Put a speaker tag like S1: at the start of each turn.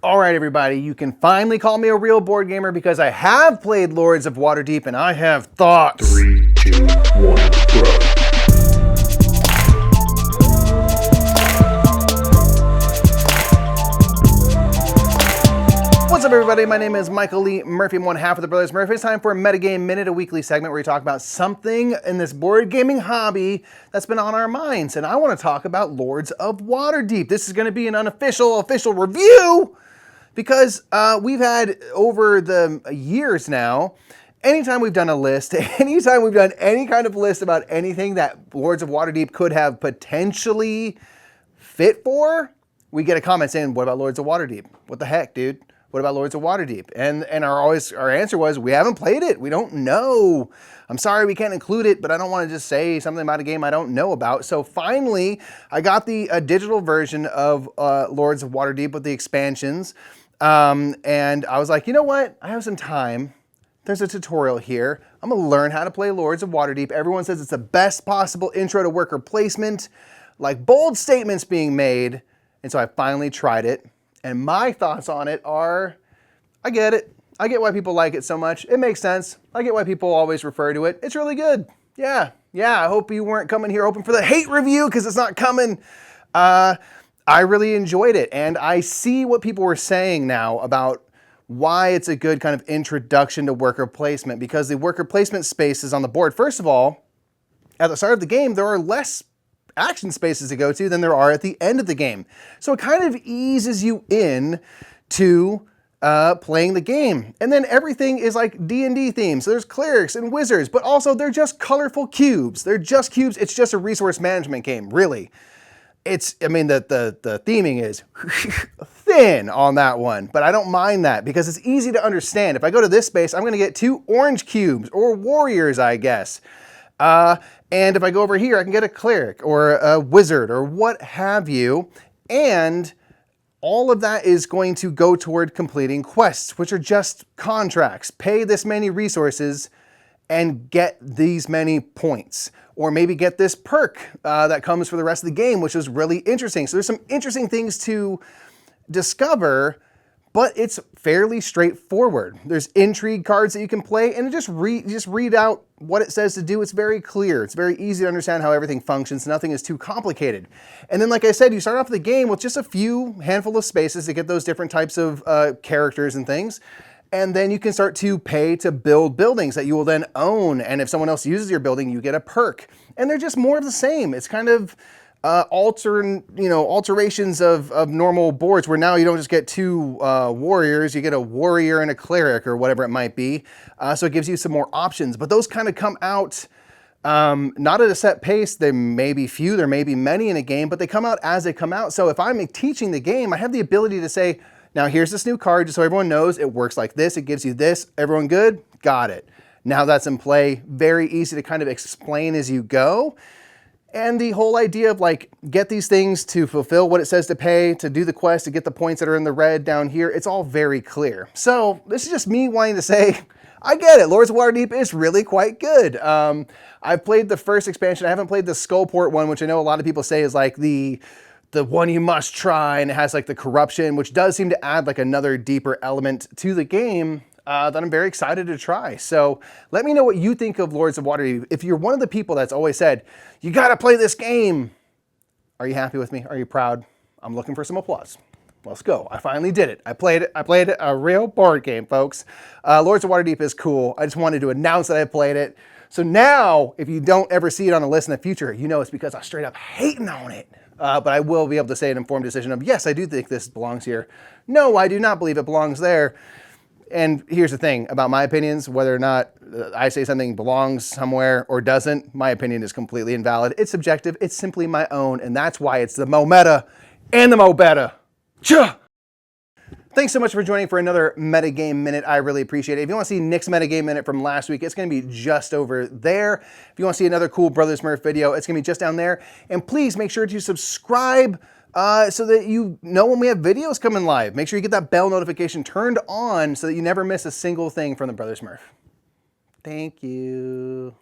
S1: All right, everybody, you can finally call me a real board gamer because I have played Lords of Waterdeep and I have thoughts.
S2: 3, 2, 1, go.
S1: What's up, everybody? My name is Michael Lee Murphy. I'm one half of the Brothers Murphy. It's time for a Metagame Minute, a weekly segment where we talk about something in this board gaming hobby that's been on our minds. And I want to talk about Lords of Waterdeep. This is going to be an official review because we've had over the years now, anytime we've done a list, anytime we've done any kind of list about anything that Lords of Waterdeep could have potentially fit for, we get a comment saying, what about Lords of Waterdeep? What the heck, dude? What about Lords of Waterdeep? And our answer was, we haven't played it. We don't know. I'm sorry we can't include it, but I don't want to just say something about a game I don't know about. So finally, I got the digital version of Lords of Waterdeep with the expansions. And I was like, you know what? I have some time. There's a tutorial here. I'm going to learn how to play Lords of Waterdeep. Everyone says it's the best possible intro to worker placement, like bold statements being made. And so I finally tried it. And my thoughts on it are, I get it. I get why people like it so much. It makes sense. I get why people always refer to it. It's really good. Yeah. I hope you weren't coming here hoping for the hate review because it's not coming. I really enjoyed it. And I see what people were saying now about why it's a good kind of introduction to worker placement, because the worker placement spaces on the board, first of all, at the start of the game, there are less action spaces to go to than there are at the end of the game. So it kind of eases you in to playing the game. And then everything is like D&D themed. So there's clerics and wizards, but also they're just colorful cubes. They're just cubes. It's just a resource management game, really. I mean, the theming is thin on that one, but I don't mind that because it's easy to understand. If I go to this space, I'm going to get 2 orange cubes or warriors, I guess. And if I go over here, I can get a cleric or a wizard or what have you. And all of that is going to go toward completing quests, which are just contracts. Pay this many resources and get these many points. Or maybe get this perk that comes for the rest of the game, which is really interesting. So there's some interesting things to discover, but it's fairly straightforward. There's intrigue cards that you can play, and just read out what it says to do. It's very clear. It's very easy to understand how everything functions. Nothing is too complicated. And then, like I said, you start off the game with just a handful of spaces to get those different types of characters and things. And then you can start to pay to build buildings that you will then own. And if someone else uses your building, you get a perk. And they're just more of the same. It's kind of alterations of normal boards where now you don't just get 2 warriors, you get a warrior and a cleric or whatever it might be. So it gives you some more options. But those kind of come out not at a set pace. There may be few, there may be many in a game, but they come out as they come out. So if I'm teaching the game, I have the ability to say, now here's this new card, just so everyone knows it works like this. It gives you this. Everyone good? Got it. Now that's in play. Very easy to kind of explain as you go. And the whole idea of like, get these things to fulfill what it says to pay, to do the quest, to get the points that are in the red down here, it's all very clear. So this is just me wanting to say, I get it. Lords of Waterdeep is really quite good. I've played the first expansion. I haven't played the Skullport one, which I know a lot of people say is like the one you must try, and it has like the corruption, which does seem to add like another deeper element to the game that I'm very excited to try. So let me know what you think of Lords of Waterdeep. If you're one of the people that's always said, you gotta play this game, are you happy with me? Are you proud? I'm looking for some applause. Let's go. I finally did it. I played it, a real board game, folks. Lords of Waterdeep is cool. I just wanted to announce that I played it. So now, if you don't ever see it on a list in the future, you know it's because I'm straight up hating on it. But I will be able to say an informed decision of, yes, I do think this belongs here. No, I do not believe it belongs there. And here's the thing about my opinions, whether or not I say something belongs somewhere or doesn't, my opinion is completely invalid. It's subjective. It's simply my own. And that's why it's the Mo Meta and the Mo Beta. Cha! Thanks so much for joining for another Metagame Minute. I really appreciate it. If you want to see Nick's Metagame Minute from last week, it's going to be just over there. If you want to see another cool Brothers Murph video, it's going to be just down there. And please make sure to subscribe so that you know when we have videos coming live. Make sure you get that bell notification turned on so that you never miss a single thing from the Brothers Murph. Thank you.